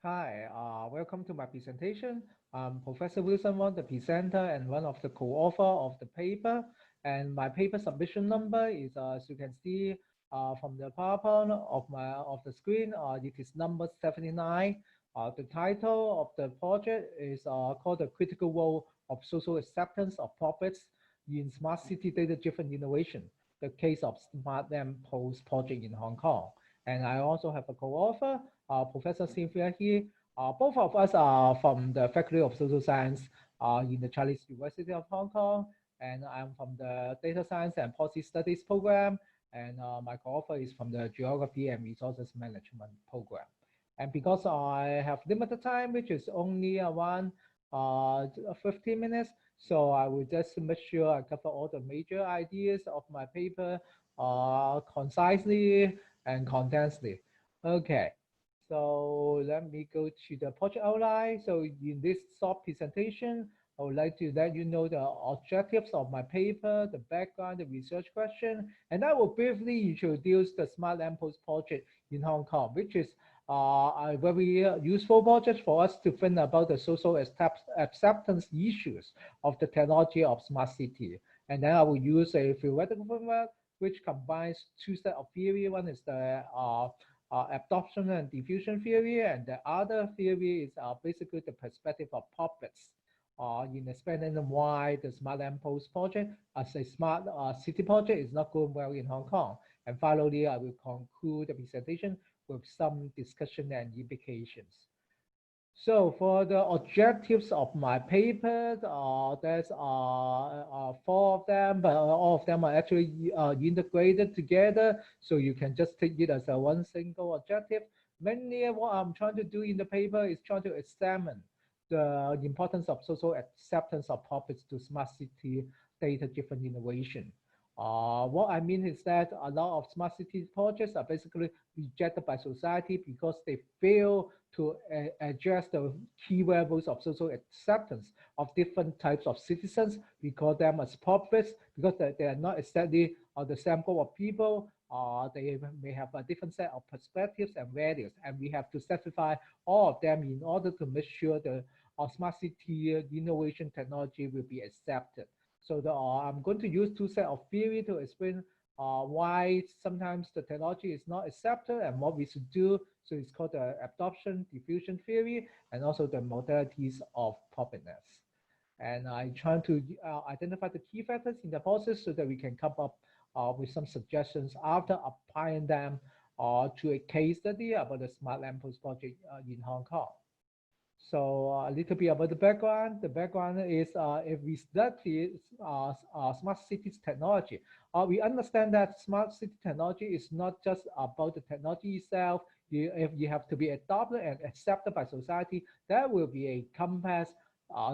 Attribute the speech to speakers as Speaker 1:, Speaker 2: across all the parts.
Speaker 1: Hi, welcome to my presentation. I'm Professor Wilson Wong, the presenter and one of the co-author of the paper. And my paper submission number is, as you can see from the PowerPoint of the screen, it is number 79. The title of the project is called The Critical Role of Social Acceptance of Profits in Smart City Data-Driven Innovation, the case of Smart Lamppost project in Hong Kong. And I also have a co-author, Professor Sylvia here. Both of us are from the Faculty of Social Science in the Chinese University of Hong Kong, and I'm from the Data Science and Policy Studies program, and my co-author is from the Geography and Resources Management program. And because I have limited time, which is only around 15 minutes, so I will just make sure I cover all the major ideas of my paper concisely and condensely. Okay, so let me go to the project outline. So in this short presentation, I would like to let you know the objectives of my paper, the background, the research question, and I will briefly introduce the Smart Lamppost project in Hong Kong, which is a very useful project for us to think about the social acceptance issues of the technology of smart city. And then I will use a theoretical framework which combines two sets of theory. One is the adoption and diffusion theory, and the other theory is basically the perspective of puppets in explaining why the Smart Lamppost project as a smart city project is not going well in Hong Kong. And finally, I will conclude the presentation with some discussion and implications. So for the objectives of my paper, there's four of them, but all of them are actually integrated together. So you can just take it as a one single objective. Mainly what I'm trying to do in the paper is trying to examine the importance of social acceptance of profits to smart city data-driven innovation. What I mean is that a lot of smart city projects are basically rejected by society because they fail to address the key variables of social acceptance of different types of citizens. We call them as puppets because they are not exactly the same group of people. They may have a different set of perspectives and values, and we have to satisfy all of them in order to make sure the smart city innovation technology will be accepted. So I'm going to use two sets of theory to explain why sometimes the technology is not accepted and what we should do. So it's called the adoption-diffusion theory and also the modalities of puppetness. And I try to identify the key factors in the process so that we can come up with some suggestions after applying them to a case study about the Smart Lamppost project in Hong Kong. So a little bit about the background. The background is if we study smart cities technology, we understand that smart city technology is not just about the technology itself. If you have to be adopted and accepted by society, that will be a complex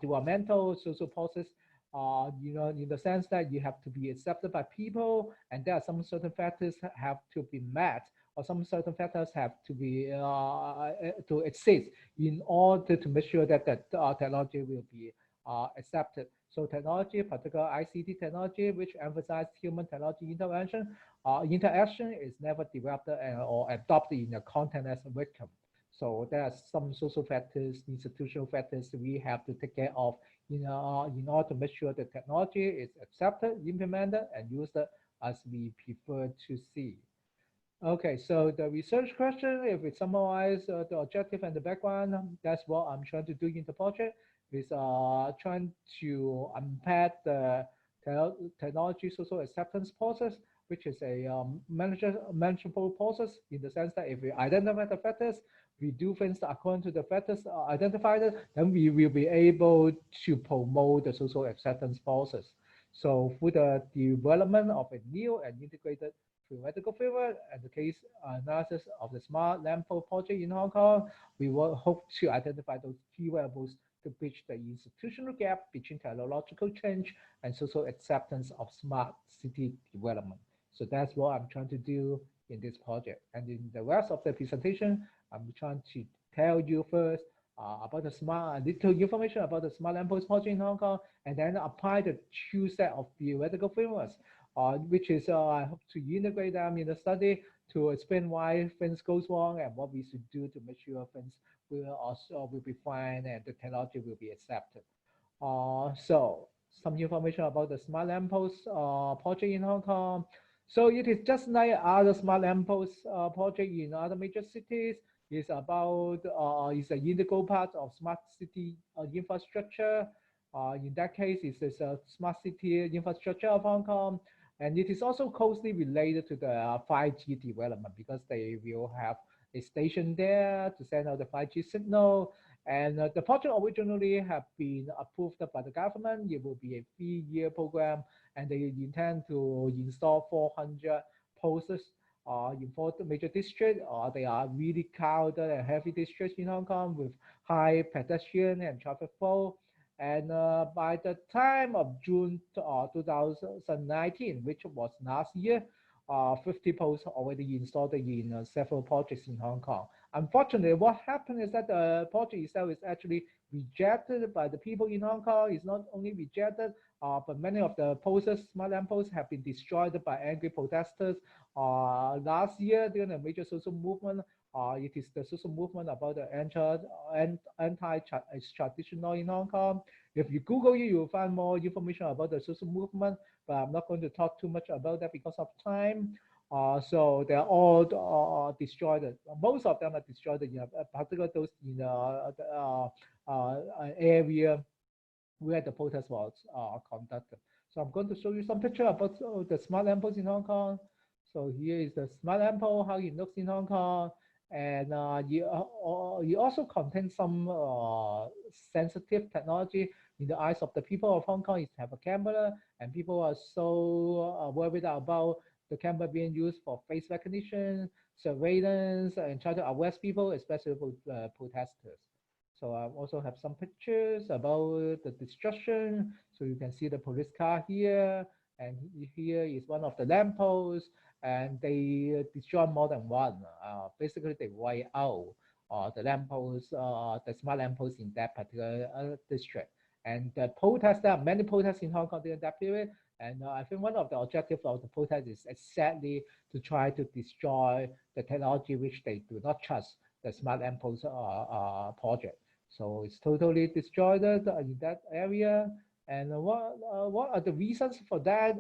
Speaker 1: developmental social process. In the sense that you have to be accepted by people, and there are some certain factors have to be met, or some certain factors have to be to exist in order to make sure that the technology will be accepted. So technology, particularly ICT technology, which emphasizes human technology interaction is never developed or adopted in a content as a victim. So there are some social factors, institutional factors we have to take care of in order to make sure the technology is accepted, implemented, and used as we prefer to see. Okay, so the research question, if we summarize the objective and the background, that's what I'm trying to do in the project, is trying to unpack the technology social acceptance process, which is a manageable process in the sense that if we identify the factors, we do things according to the factors identified, then we will be able to promote the social acceptance process. So through the development of a new and integrated theoretical framework and the case analysis of the Smart Lamppost project in Hong Kong, we will hope to identify those key variables to bridge the institutional gap between technological change and social acceptance of smart city development. So that's what I'm trying to do in this project. And in the rest of the presentation, I'm trying to tell you first about the little information about the Smart Lamppost project in Hong Kong, and then apply the two set of theoretical frameworks which is I hope to integrate them in the study to explain why things goes wrong and what we should do to make sure things will be fine and the technology will be accepted. So some information about the smart lamppost project in Hong Kong. So it is just like other smart lamppost project in other major cities. It's about it's an integral part of smart city infrastructure. In that case, it's a smart city infrastructure of Hong Kong, and it is also closely related to the 5G development because they will have a station there to send out the 5G signal. And the project originally have been approved by the government. It will be a 3-year program, and they intend to install 400 posts in 4 major districts. They are really crowded and heavy districts in Hong Kong with high pedestrian and traffic flow. And by the time of June 2019, which was last year, 50 posts already installed in several projects in Hong Kong. Unfortunately, what happened is that the project itself is actually rejected by the people in Hong Kong. It's not only rejected, but many of the posts, smart lamp posts, have been destroyed by angry protesters. Last year, during a major social movement, it is the social movement about the anti-extradition law in Hong Kong. If you Google it, you will find more information about the social movement, but I'm not going to talk too much about that because of time. So they're all destroyed. Most of them are destroyed, in particular those in the area where the protest was conducted. So I'm going to show you some picture about the smart lamppost in Hong Kong. So here is the smart lamppost, how it looks in Hong Kong. And you also contain some sensitive technology in the eyes of the people of Hong Kong. Is have a camera, and people are so worried about the camera being used for face recognition, surveillance, and try to arrest people, especially for protesters. So I also have some pictures about the destruction. So you can see the police car here, and here is one of the lampposts, and they destroy more than one. Basically, they wipe out the lampposts, the smart lampposts in that particular district. And the protests, there are many protests in Hong Kong during that period. And I think one of the objectives of the protest is exactly to try to destroy the technology which they do not trust, the smart lamppost project. So it's totally destroyed in that area. And what are the reasons for that?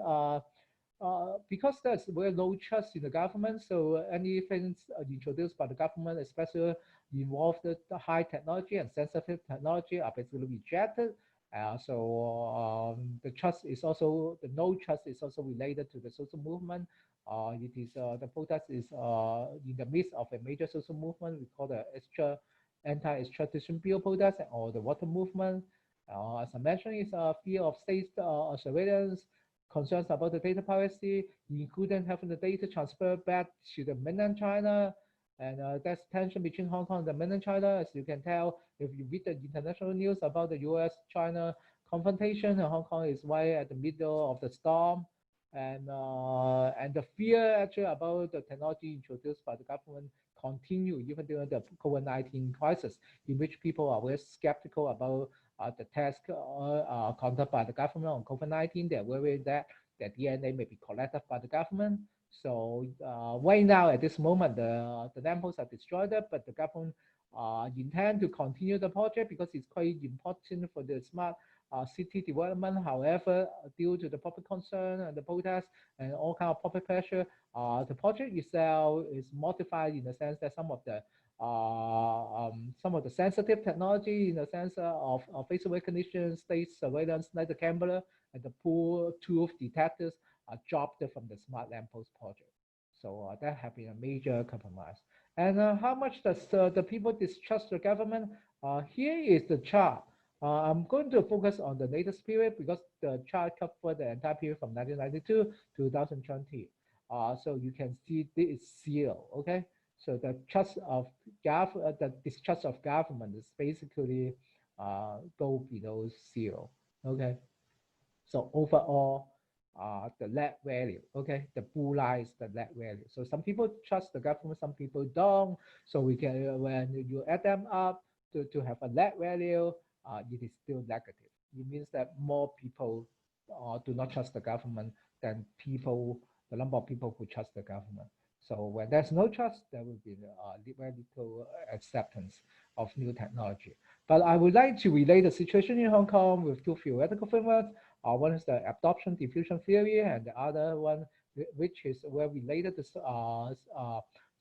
Speaker 1: Because there's very low trust in the government, so anything introduced by the government, especially involved the high technology and sensitive technology, are basically rejected. So the trust is also, the no trust is also related to the social movement. It is the protest is in the midst of a major social movement. We call the anti-extradition bill protest or the water movement. As I mentioned, it's a fear of state surveillance, concerns about the data privacy, including having the data transferred back to the mainland China. And there's tension between Hong Kong and the mainland China. As you can tell, if you read the international news about the US-China confrontation, Hong Kong is right at the middle of the storm. And the fear actually about the technology introduced by the government continue even during the COVID-19 crisis, in which people are very skeptical about the test conducted by the government on COVID-19. They're worried that the DNA may be collected by the government. So right now, at this moment, the lampposts are destroyed, but the government intend to continue the project because it's quite important for the smart city development. However, due to the public concern and the protest and all kind of public pressure, the project itself is modified in the sense that some of the sensitive technology in the sense of facial recognition, state surveillance, like the camera and the pool tooth detectors are dropped from the smart lamppost project. So that have been a major compromise. And how much does the people distrust the government? Here is the chart. I'm going to focus on the latest period because the chart covered the entire period from 1992 to 2020. So you can see this is zero, okay? So the trust of the distrust of government is basically go below zero, okay? So overall, the net value, okay, the blue line is the net value. So some people trust the government, some people don't. So we can, when you add them up to have a net value, it is still negative. It means that more people do not trust the government than people, the number of people who trust the government. So when there's no trust, there will be very little acceptance of new technology. But I would like to relate the situation in Hong Kong with two theoretical frameworks. One is the adoption-diffusion theory, and the other one, which is well related to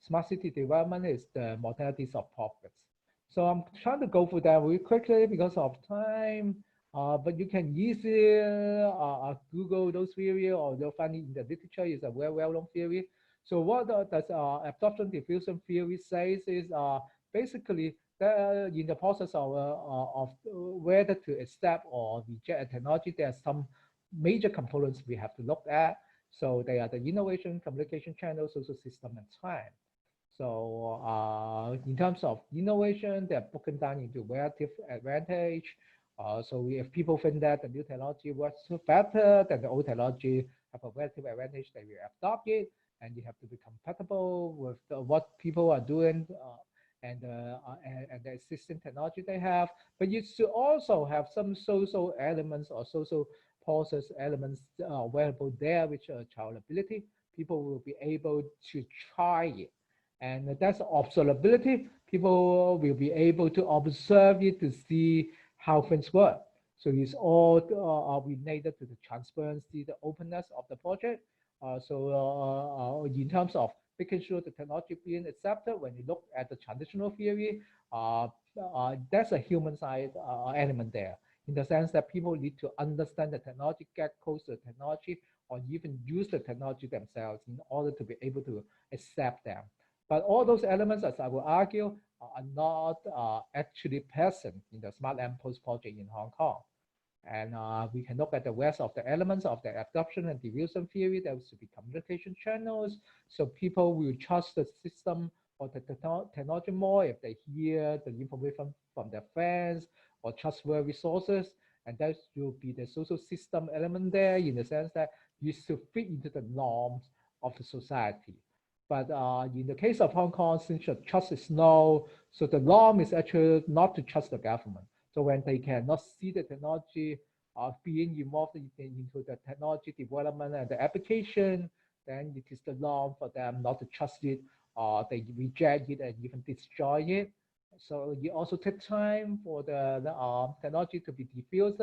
Speaker 1: smart city development, is the modalities of profits. So I'm trying to go through that very quickly because of time. But you can easily Google those theory, or you'll find it in the literature. It's a very well-known theory. So what does adoption diffusion theory says is basically that in the process of whether to accept or reject a technology, there are some major components we have to look at. So they are the innovation, communication channel, social system, and time. So in terms of innovation, they're broken down into relative advantage. So if people think that the new technology works better than the old technology, have a relative advantage, they will adopt it, and you have to be compatible with what people are doing and the existing technology they have. But you should also have some social elements or social process elements available there, which are trialability. People will be able to try it. And that's observability. People will be able to observe it to see how things work. So it's all related to the transparency, the openness of the project. In terms of making sure the technology being accepted, when you look at the traditional theory, there's a human side element there, in the sense that people need to understand the technology, get close to the technology, or even use the technology themselves in order to be able to accept them. But all those elements, as I will argue, are not actually present in the Smart Lamppost project in Hong Kong. And we can look at the rest of the elements of the adoption and diffusion theory. There should be communication channels, so people will trust the system or the technology more if they hear the information from their friends or trustworthy sources. And that will be the social system element there, in the sense that you should fit into the norms of the society. But in the case of Hong Kong, since the trust is low, so the norm is actually not to trust the government. So when they cannot see the technology being involved into the technology development and the application, then it is the norm for them not to trust it, or they reject it and even destroy it. So it also takes time for the technology to be diffused.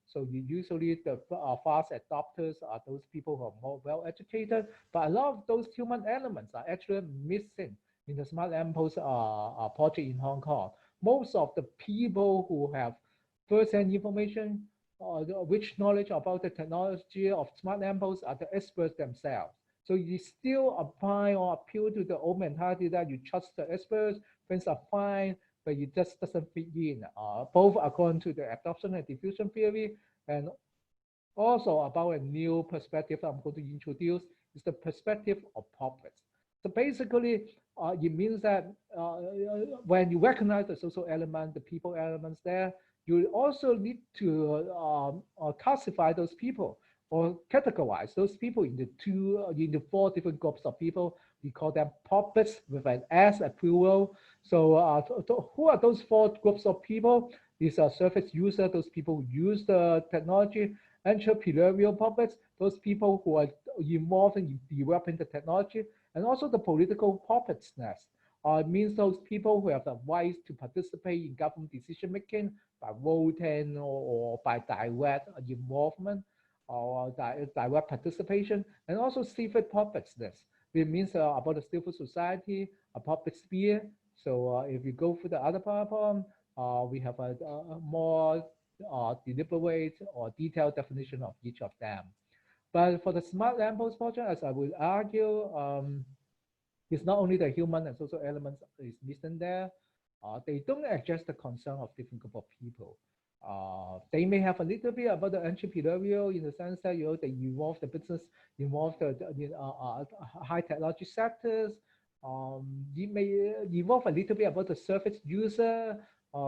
Speaker 1: So usually the fast adopters are those people who are more well educated, but a lot of those human elements are actually missing in the Smart Lamppost project in Hong Kong. Most of the people who have first-hand information, rich knowledge about the technology of Smart Lamppost are the experts themselves. So you still apply or appeal to the old mentality that you trust the experts, things are fine, but it just doesn't fit in, both according to the adoption and diffusion theory, and also about a new perspective I'm going to introduce is the perspective of profits. So basically, it means that when you recognize the social element, the people elements there, you also need to classify those people or categorize those people into four different groups of people. We call them profits with an S, a plural. So who are those four groups of people? These are surface users, those people who use the technology. Entrepreneurial puppets, those people who are involved in developing the technology, and also the political puppets. Means those people who have the right to participate in government decision making by voting or by direct involvement or direct participation, and also civil puppets. It means about the civil society, a puppet sphere. So if we go through the other platform, we have a more deliberate or detailed definition of each of them. But for the Smart Lamppost project, as I would argue, it's not only the human and social elements is missing there. They don't address the concern of different group of people. They may have a little bit about the entrepreneurial in the sense that they involve the business, involve the high technology sectors. It may involve a little bit about the surface user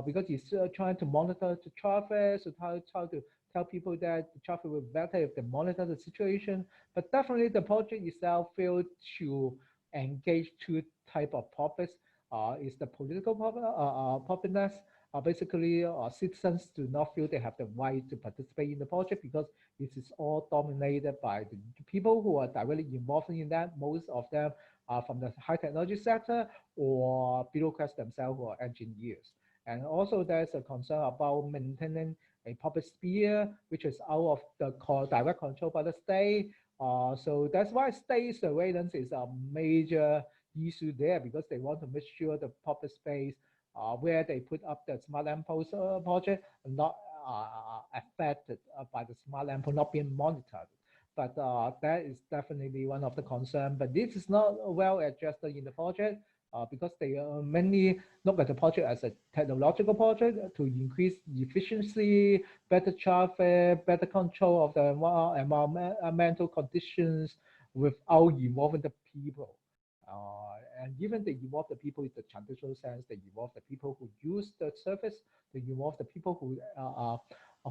Speaker 1: because it's trying to monitor the traffic, so try to tell people that the traffic will be better if they monitor the situation. But definitely the project itself failed to engage two type of purpose. Is the political purpose. Basically, citizens do not feel they have the right to participate in the project because this is all dominated by the people who are directly involved in that. Most of them from the high technology sector or bureaucrats themselves or engineers. And also there's a concern about maintaining a public sphere, which is out of the direct control by the state. So that's why state surveillance is a major issue there, because they want to make sure the public space where they put up the smart lamppost project not affected by the smart lamppost not being monitored. But that is definitely one of the concerns. But this is not well addressed in the project because they mainly look at the project as a technological project to increase efficiency, better traffic, better control of the environmental conditions without involving the people. And even they involve the people in the traditional sense, they involve the people who use the service, they involve the people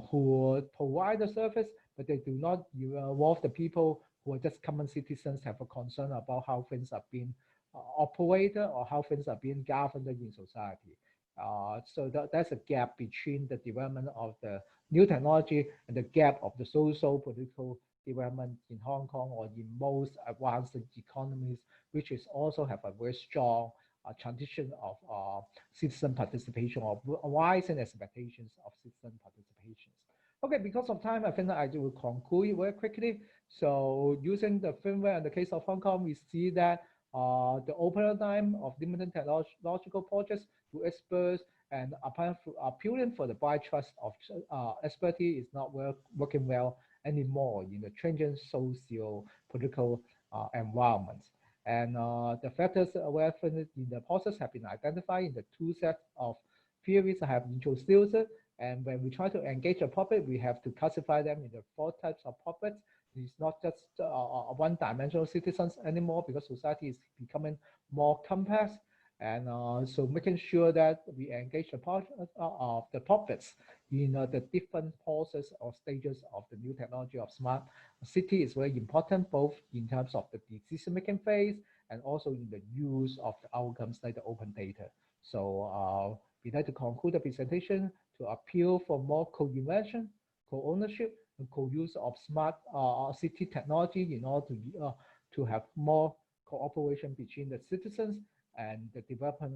Speaker 1: who provide the service, but they do not involve the people who are just common citizens, have a concern about how things are being operated or how things are being governed in society. So that's a gap between the development of the new technology and the gap of the social political development in Hong Kong or in most advanced economies, which is also have a very strong tradition of citizen participation or rising expectations of citizen participation. Okay, because of time, I think I will conclude very quickly. So using the firmware in the case of Hong Kong, we see that the open time of limited technological projects to experts and appealing for the buy trust of expertise is not working well anymore in the changing socio-political environments. And the factors were in the process have been identified in the two sets of theories I have introduced. And when we try to engage a puppet, we have to classify them in the four types of puppets. It's not just one-dimensional citizens anymore, because society is becoming more complex. And so making sure that we engage the puppets in the different process or stages of the new technology of smart city is very important, both in terms of the decision-making phase and also in the use of the outcomes like the open data. So we'd like to conclude the presentation to appeal for more co-invention, co-ownership, and co-use of smart city technology in order to have more cooperation between the citizens and the developers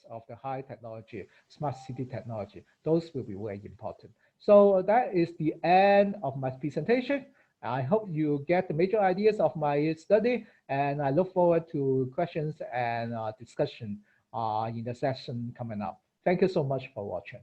Speaker 1: of the high technology, smart city technology. Those will be very important. So that is the end of my presentation. I hope you get the major ideas of my study, and I look forward to questions and discussion in the session coming up. Thank you so much for watching.